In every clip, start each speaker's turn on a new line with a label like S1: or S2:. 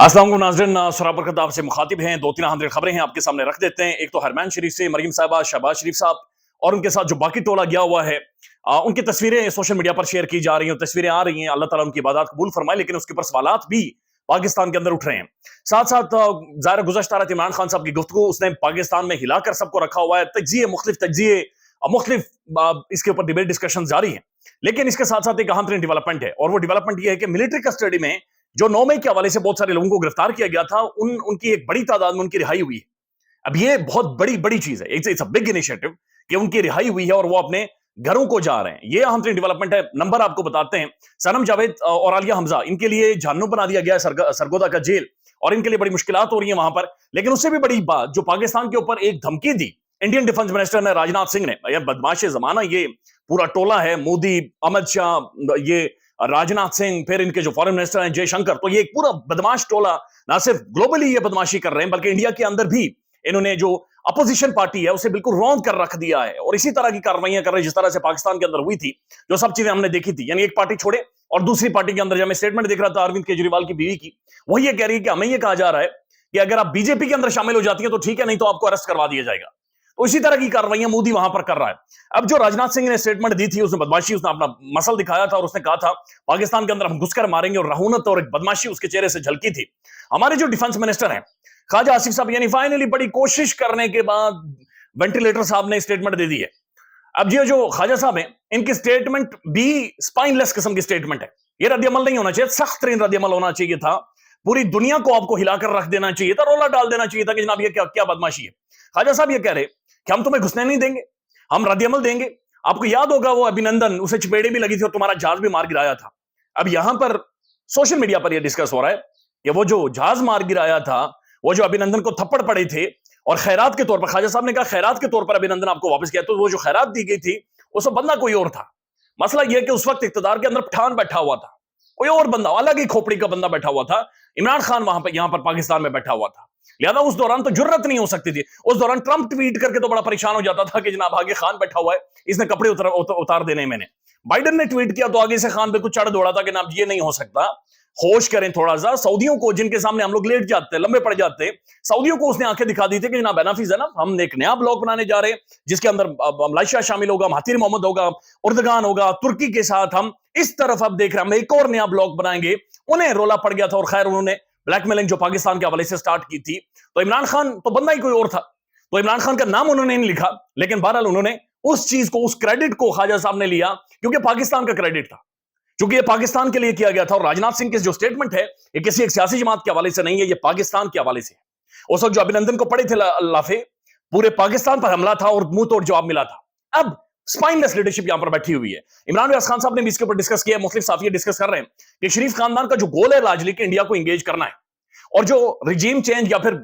S1: अस्सलाम वालेकुम नाज़रीन, सराबर खिताब से मुखातिब हैं। दो तीन अहम खबरें हैं आपके सामने रख देते हैं। एक तो हरमैन शरीफ से मरीम साहिबा, शहबाज शरीफ साहब और उनके साथ जो बाकी टोला गया हुआ है, उनकी तस्वीरें सोशल मीडिया पर शेयर की जा रही हैं, तस्वीरें आ रही हैं। अल्लाह ताला उनकी इबादत कबूल फरमाए, लेकिन उसके ऊपर सवालात भी पाकिस्तान के अंदर उठ रहे हैं। साथ साथ ज़ाहिर गुज़श्ता रात इमरान खान साहब की गुफ्तगू उसने पाकिस्तान में हिलाकर सबको रखा हुआ है। तज्जिए मुख्तलिफ इसके ऊपर डिबेट डिस्कशन जारी है। लेकिन इसके साथ साथ एक अहम तरीन डेवलपमेंट है, और वो डेवलपमेंट ये है कि मिलिट्री कस्टडी में जो 9 मई के हवाले से बहुत सारे लोगों को गिरफ्तार किया गया था, उनकी एक बड़ी तादाद में उनकी रिहाई हुई है। अब ये बहुत बड़ी बड़ी चीज है, इट्स अ बिग इनिशिएटिव कि उनकी रिहाई हुई है और वो अपने घरों को जा रहे हैं। ये अहम तरीन डेवलपमेंट है। नंबर आपको बताते हैं। सनम जावेद और आलिया हमजा, इनके लिए जहन्नुम बना दिया गया है सरगोदा का जेल, और इनके लिए बड़ी मुश्किलात हो रही है वहां पर। लेकिन उससे भी बड़ी बात, जो पाकिस्तान के ऊपर एक धमकी दी इंडियन डिफेंस मिनिस्टर ने, राजनाथ सिंह ने, यार बदमाश जमाना ये पूरा टोला है, मोदी, अमित शाह, ये राजनाथ सिंह, फिर इनके जो फॉरेन मिनिस्टर हैं जयशंकर, तो ये एक पूरा बदमाश टोला ना सिर्फ ग्लोबली ये बदमाशी कर रहे हैं, बल्कि इंडिया के अंदर भी इन्होंने जो अपोजिशन पार्टी है उसे बिल्कुल रौंद कर रख दिया है। और इसी तरह की कार्रवाइयां कर रहे हैं जिस तरह से पाकिस्तान के अंदर हुई थी, जो सब चीजें हमने देखी थी। यानी एक पार्टी छोड़े और दूसरी पार्टी के अंदर, जब मैं स्टेटमेंट देख रहा था अरविंद केजरीवाल की बीवी की, वही ये कह रही है कि हमें ये कहा जा रहा है कि अगर आप बीजेपी के अंदर शामिल हो जाती है तो ठीक है, नहीं तो आपको अरेस्ट करवा दिया जाएगा। तो इसी तरह की कार्रवाइयां मोदी वहां पर कर रहा है। अब जो राजनाथ सिंह ने स्टेटमेंट दी थी, उसने बदमाशी, उसने अपना मसल दिखाया था और उसने कहा था पाकिस्तान के अंदर हम घुसकर मारेंगे, और रहुनत और एक बदमाशी उसके चेहरे से झलकी थी। हमारे जो डिफेंस मिनिस्टर हैं ख्वाजा आसिफ साहब, यानी फाइनली बड़ी कोशिश करने के बाद वेंटिलेटर साहब ने स्टेटमेंट दे दी है। अब ये जो ख्वाजा साहब हैं, इनकी स्टेटमेंट भी स्पाइनलेस किस्म की स्टेटमेंट है। ये रद्द-ए-अमल नहीं होना चाहिए, सख्त तरीन रद्द-ए-अमल होना चाहिए था। पूरी दुनिया को आपको हिलाकर रख देना चाहिए था, रोला डाल देना चाहिए था कि जनाब ये क्या क्या बदमाशी है। ख्वाजा साहब ये कह रहे कि हम तुम्हें घुसने नहीं देंगे, हम रद्द-ए-अमल देंगे। आपको याद होगा वो अभिनंदन, उसे चपेड़े भी लगी थी और तुम्हारा जहाज भी मार गिराया था। अब यहां पर सोशल मीडिया पर यह डिस्कस हो रहा है कि वो जो जहाज मार गिराया था, वो जो अभिनंदन को थप्पड़ पड़े थे, और खैरात के तौर पर, ख्वाजा साहब ने कहा खैरात के तौर पर अभिनंदन आपको वापस किया, तो वो जो खैरात दी गई थी उस बंदा कोई और था। मसला यह कि उस वक्त इक्तदार के अंदर पठान बैठा हुआ था, कोई और बंदा, अलग ही खोपड़ी का बंदा बैठा हुआ था। इमरान खान वहां पर, यहां पर पाकिस्तान में बैठा हुआ था। लिहाजा उस दौरान तो जुर्रत नहीं हो सकती थी। उस दौरान ट्रंप ट्वीट करके तो बड़ा परेशान हो जाता था कि जनाब आगे खान बैठा हुआ है, इसने कपड़े उतार देने मैंने। बाइडन ने ट्वीट किया तो आगे से खान बिल्कुल चढ़ दौड़ा था कि जनाब ये नहीं हो सकता, होश करें थोड़ा सा। सऊदियों को, जिनके सामने हम लोग लेट जाते हैं, लंबे पड़ जाते हैं, सऊदियों को उसने आंखें दिखा दी थी कि जनाब एनाफिस है ना, हम एक नया ब्लॉक बनाने जा रहे हैं जिसके अंदर मलेशिया शामिल होगा, महातिर मोहम्मद होगा, उर्दगान होगा, तुर्की के साथ हम इस तरफ अब देख रहे हैं, हम एक और नया ब्लॉक बनाएंगे। उन्हें रोला पड़ गया था, और खैर उन्होंने ब्लैकमेलिंग जो पाकिस्तान के हवाले से स्टार्ट की थी, तो इमरान खान तो बंदा ही कोई और था, तो इमरान खान का नाम उन्होंने नहीं लिखा, लेकिन बहरहाल उन्होंने उस चीज को, उस क्रेडिट को ख्वाजा साहब ने लिया, क्योंकि पाकिस्तान का क्रेडिट था, क्योंकि ये पाकिस्तान के लिए किया गया था। और राजनाथ सिंह की जो स्टेटमेंट है, ये किसी एक सियासी जमात के हवाले से नहीं है, ये पाकिस्तान के हवाले से है। उस वक्त जो अभिनंदन को पड़े थे लाफे, पूरे पाकिस्तान पर हमला था और मुंह तोड़ जवाब मिला था। अब स्पाइनलेस लीडरशिप यहां पर बैठी हुई है। इमरान रियाज खान साहब ने भी इसके ऊपर डिस्कस किया, मुख्तलिफ साथी डिस्कस कर रहे हैं कि शरीफ खानदान का जो गोल है लार्जली कि इंडिया को इंगेज करना है, और जो रिजीम चेंज या फिर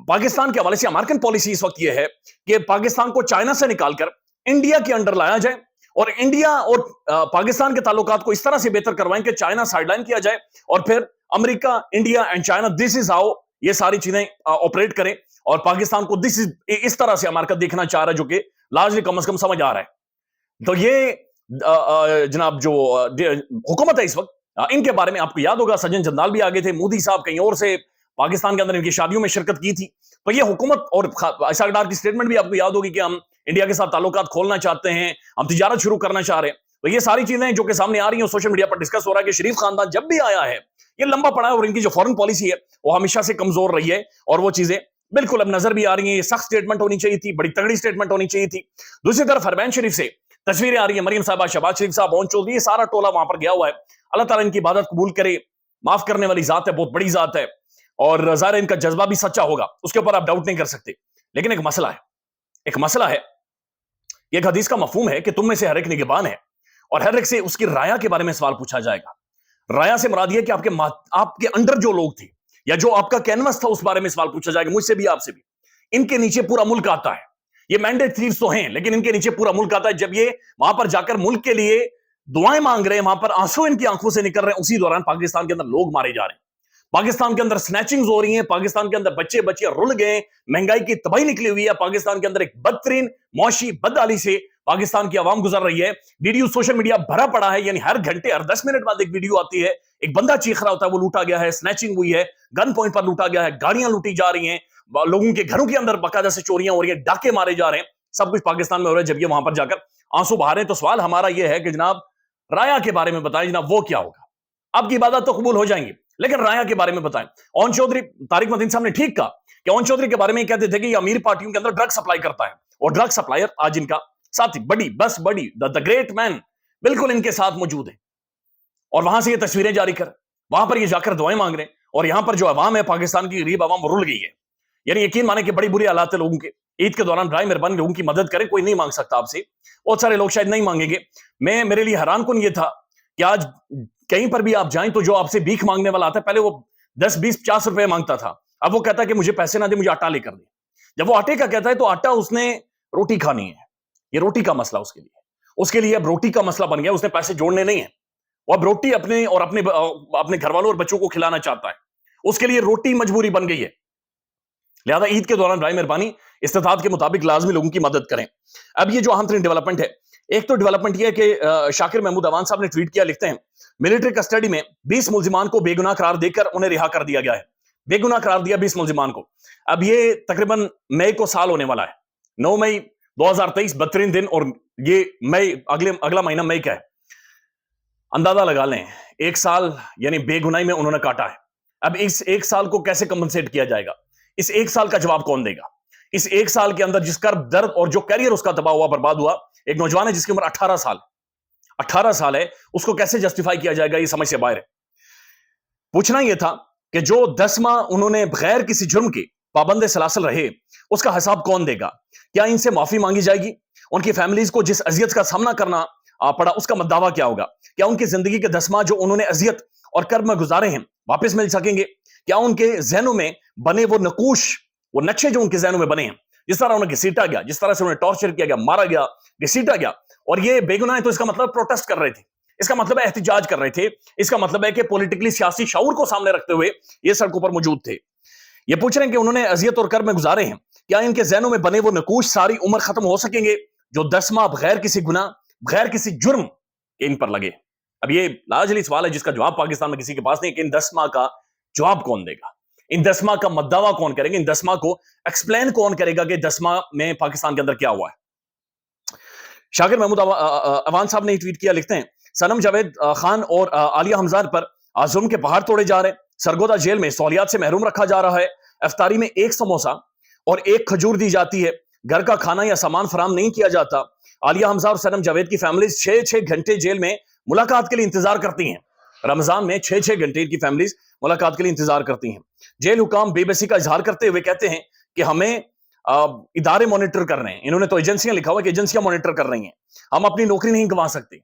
S1: पाकिस्तान के हवाले से अमेरिकन पॉलिसी इस वक्त यह है कि पाकिस्तान को चाइना से निकालकर इंडिया के अंडर लाया जाए, और इंडिया और पाकिस्तान के ताल्लुकात को इस तरह से बेहतर करवाएं कि चाइना साइडलाइन किया जाए, और फिर America, India and China, this is how ये सारी चीजें ऑपरेट करें। और पाकिस्तान को दिस इज, इस तरह से अमेरिका देखना चाह रहा है, जो कि लार्जली कम से कम समझ आ रहा है। तो ये जनाब जो हुकूमत है इस वक्त, इनके बारे में आपको याद होगा सज्जन जंदाल भी आगे थे, मोदी साहब कहीं और से पाकिस्तान के अंदर इनकी शादियों में शिरकत की थी। तो ये हुकूमत, और इसाक डार की स्टेटमेंट भी आपको याद होगी कि हम इंडिया के साथ ताल्लुकात खोलना चाहते हैं, हम तिजारत शुरू करना चाह रहे हैं। तो ये सारी चीजें जो कि सामने आ रही हैं, सोशल मीडिया पर डिस्कस हो रहा है कि शरीफ खानदान जब भी आया है ये लंबा पड़ा है, और इनकी जो फॉरेन पॉलिसी है वो हमेशा से कमजोर रही है, और वो चीजें बिल्कुल अब नजर भी आ रही है। ये सख्त स्टेटमेंट होनी चाहिए थी, बड़ी तगड़ी स्टेटमेंट होनी चाहिए थी। दूसरी तरफ हरमैन शरीफ से तस्वीरें आ रही है, मरीम साहबा, शहबाज शरीफ साहब, ओन चौधरी, ये सारा टोला वहां पर गया हुआ है। अल्लाह ताला इनकी इबादत कबूल करे, माफ करने वाली जात है, बहुत बड़ी जात है, और ज़ाहिर इनका जज्बा भी सच्चा होगा, उसके ऊपर आप डाउट नहीं कर सकते। लेकिन एक मसला है, एक मसला है, एक हदीस का मफहूम है कि तुम में से हर एक निगहबान है, और हर एक से उसकी राया के बारे में सवाल पूछा जाएगा। राया से मुराद यह कि आपके अंडर जो लोग थे, या जो आपका कैनवस था, उस बारे में सवाल पूछा जाएगा, मुझसे भी, आपसे भी। इनके नीचे पूरा मुल्क आता है, ये मैंडेट थीव्स तो हैं, लेकिन इनके नीचे पूरा मुल्क आता है। जब ये वहां पर जाकर मुल्क के लिए दुआएं मांग रहे हैं, वहां पर आंसू इनकी आंखों से निकल रहे हैं, उसी दौरान पाकिस्तान के अंदर लोग मारे जा रहे हैं, पाकिस्तान के अंदर स्नैचिंग्स हो रही हैं, पाकिस्तान के अंदर बच्चे बच्चियां रुल गए, महंगाई की तबाही निकली हुई है, पाकिस्तान के अंदर एक बदतरीन मौशी बदहाली से पाकिस्तान की आवाम गुजर रही है। वीडियो सोशल मीडिया भरा पड़ा है, यानी हर घंटे, हर 10 मिनट बाद एक वीडियो आती है, एक बंदा चीख रहा होता है वो लूटा गया है, स्नैचिंग हुई है, گن پوائنٹ پر لوٹا گیا ہے, گاڑیاں لوٹی جا رہی ہیں, لوگوں کے گھروں کے اندر باقاعدہ سے چوریاں ہو رہی ہیں, ڈاکے مارے جا رہے ہیں, سب کچھ پاکستان میں ہو رہا ہے. جب یہ وہاں پر جا کر آنسو بہا رہے ہیں تو سوال ہمارا یہ ہے کہ جناب رایا کے بارے میں بتائیں, جناب وہ کیا ہوگا؟ آپ کی عبادت تو قبول ہو جائیں گی, لیکن رایا کے بارے میں بتائیں. اون چودھری, طارق مدین صاحب نے ٹھیک کہا کہ اون چودھری کے بارے میں کہتے تھے کہ یہ امیر پارٹیوں کے اندر ڈرگ سپلائی کرتا ہے, اور ڈرگ سپلائر آج ان کا ساتھی بڑی بس بڑی دا گریٹ مین بالکل ان کے ساتھ موجود ہے, اور وہاں سے یہ تصویریں جاری کر, وہاں پر یہ جا کر دعائیں مانگ رہے ہیں, اور یہاں پر جو عوام ہے پاکستان کی غریب عوام رول گئی ہے. یعنی یقین مانے کہ بڑی بری حالات ہے لوگوں کے. عید کے دوران برائے مہربانی لوگوں کی مدد کریں, کوئی نہیں مانگ سکتا آپ سے, بہت سارے لوگ شاید نہیں مانگیں گے. میرے لیے حیران کن یہ تھا کہ آج کہیں پر بھی آپ جائیں تو جو آپ سے بھیک مانگنے والا آتا ہے, پہلے وہ 10 20 50 روپے مانگتا تھا, اب وہ کہتا ہے کہ مجھے پیسے نہ دے, مجھے آٹا لے کر دے. جب وہ آٹے کا کہتا ہے تو آٹا اس نے روٹی کھانی ہے, یہ روٹی کا مسئلہ اس کے لیے اب روٹی کا مسئلہ بن گیا, اس نے پیسے جوڑنے نہیں ہیں, وہ اب روٹی اپنے اور اپنے گھر والوں اور بچوں کو کھلانا چاہتا ہے, اس کے لیے روٹی مجبوری بن گئی ہے. لہذا عید کے دوران برائے مہربانی استطاعت کے مطابق لازمی لوگوں کی مدد کریں. اب یہ جو اہم ترین ڈیولپمنٹ ہے, ایک تو ڈیولپمنٹ یہ ہے کہ شاکر محمود اوان صاحب نے ٹویٹ کیا, لکھتے ہیں ملٹری کسٹڈی میں 20 ملزمان کو بے گناہ قرار دے کر انہیں رہا کر دیا گیا ہے. بے گناہ قرار دیا 20 ملزمان کو. اب یہ تقریباً مئی کو سال ہونے والا ہے, 9 مئی 2023 بدترین دن, اور یہ مئی اگلا مہینہ مئی کا ہے. اندازہ لگا لیں, ایک سال یعنی بے گناہی میں انہوں نے کاٹا ہے. اب اس ایک سال کو کیسے کمپنسیٹ کیا جائے گا؟ اس ایک سال کا جواب کون دے گا؟ اس ایک سال کے اندر جس کرب درد اور جو کیریئر اس کا تباہ ہوا, برباد ہوا, ایک نوجوان ہے جس کی عمر 18 سال ہے, اس کو کیسے جسٹیفائی کیا جائے گا؟ یہ سمجھ سے باہر ہے. پوچھنا یہ تھا کہ جو 10 ماہ انہوں نے بغیر کسی جرم کے پابند سلاسل رہے, اس کا حساب کون دے گا؟ کیا ان سے معافی مانگی جائے گی؟ ان کی فیملیز کو جس اذیت کا سامنا کرنا پڑا اس کا مدعا کیا ہوگا؟ کیا ان کی زندگی کے 10 ماہ جو انہوں نے اذیت اور کرب میں گزارے ہیں واپس مل سکیں گے؟ کیا ان کے ذہنوں میں بنے وہ نقوش, وہ نقشے جو ان کے ذہنوں میں بنے ہیں, جس طرح انہیں گھسیٹا گیا, جس طرح سے انہیں ٹارچر کیا گیا, مارا گیا, گھسیٹا گیا, اور یہ بے گناہ ہے, تو اس کا مطلب پروٹیسٹ کر رہے تھے, اس کا مطلب ہے احتجاج کر رہے تھے, اس کا مطلب ہے کہ پولیٹیکلی سیاسی شعور کو سامنے رکھتے ہوئے یہ سڑکوں پر موجود تھے. یہ پوچھ رہے ہیں کہ انہوں نے اذیت اور کرب میں گزارے ہیں, کیا ان کے ذہنوں میں بنے وہ نقوش ساری عمر ختم ہو سکیں گے جو 10 ماہ بغیر کسی گناہ, بغیر کسی جرم کے ان پر لگے؟ اب یہ لاجلی سوال ہے جس کا جواب پاکستان میں کسی کے پاس نہیں کہ ان 10 ماہ کا جواب کون دے گا, ان 10 ماہ کا مدعا کون کرے گا, ان 10 ماہ کو ایکسپلین کون کرے گا کہ 10 ماہ میں پاکستان کے اندر کیا ہوا ہے. شاکر محمود اوان صاحب نے ٹویٹ کیا, لکھتے ہیں صنم جاوید خان اور عالیہ حمزاد پر ظلم کے پہاڑ توڑے جا رہے ہیں, سرگودا جیل میں سہولیات سے محروم رکھا جا رہا ہے, افطاری میں 1 سموسا اور 1 کھجور دی جاتی ہے, گھر کا کھانا یا سامان فراہم نہیں کیا جاتا. عالیہ حمزہ اور صنم جاوید کی فیملیز 6 گھنٹے جیل میں ملاقات کے لیے انتظار کرتی ہیں. رمضان میں 6 گھنٹے کی فیملیز ملاقات کے لیے انتظار کرتی ہیں. جیل حکام بے بسی کا اظہار کرتے ہوئے کہتے ہیں کہ ہمیں ادارے مانیٹر کر رہے ہیں, انہوں نے تو ایجنسیاں لکھا ہوا کہ ایجنسیاں مانیٹر کر رہی ہیں, ہم اپنی نوکری نہیں گنوا سکتے.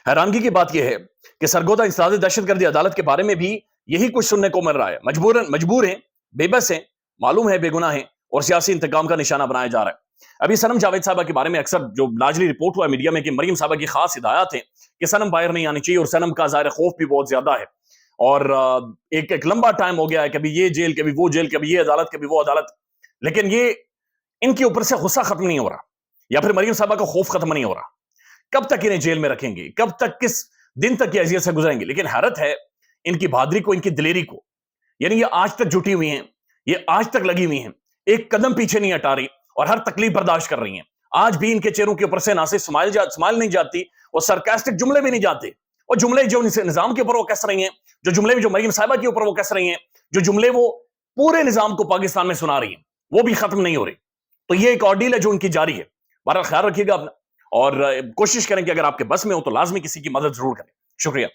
S1: حیرانگی کی بات یہ ہے کہ سرگودا انسداد دہشت گردی عدالت کے بارے میں بھی یہی کچھ سننے کو مل رہا ہے. مجبور ہیں, بے بس ہیں, معلوم ہے بے گناہ ہیں, اور سیاسی انتقام کا نشانہ بنایا جا رہا ہے. ابھی صنم جاوید صاحبہ کے بارے میں اکثر جو لاجلی رپورٹ ہوا ہے میڈیا میں کہ مریم صاحبہ کی خاص ہدایات ہیں کہ صنم باہر نہیں آنی چاہیے, اور صنم کا ظاہر خوف بھی بہت زیادہ ہے, اور ایک لمبا ٹائم ہو گیا ہے, کبھی یہ جیل, کبھی وہ جیل, کبھی یہ عدالت, کبھی وہ عدالت, لیکن یہ ان کے اوپر سے غصہ ختم نہیں ہو رہا, یا پھر مریم صاحبہ کا خوف ختم نہیں ہو رہا. کب تک انہیں جیل میں رکھیں گے, کب تک, کس دن تک یہ اذیت سے گزریں گے؟ لیکن حیرت ہے ان کی بہادری کو, ان کی دلیری کو. یعنی یہ آج تک جٹی ہوئی ہیں, یہ آج تک لگی ہوئی ہیں, ایک قدم پیچھے نہیں ہٹا رہی, اور ہر تکلیف برداشت کر رہی ہیں. آج بھی ان کے چہروں کے اوپر سے نہ صرف اسمائل نہیں جاتی, اور سرکاسٹک جملے بھی نہیں جاتے, اور جملے جو نظام کے اوپر وہ کس رہی ہیں, جو جملے جو مریم صاحبہ کے اوپر وہ کس رہی ہیں, جو جملے وہ پورے نظام کو پاکستان میں سنا رہی ہیں, وہ بھی ختم نہیں ہو رہی. تو یہ ایک آرڈیل ہے جو ان کی جاری ہے. بہرحال خیال رکھیے گا اپنا, اور کوشش کریں کہ اگر آپ کے بس میں ہو تو لازمی کسی کی مدد ضرور کریں. شکریہ.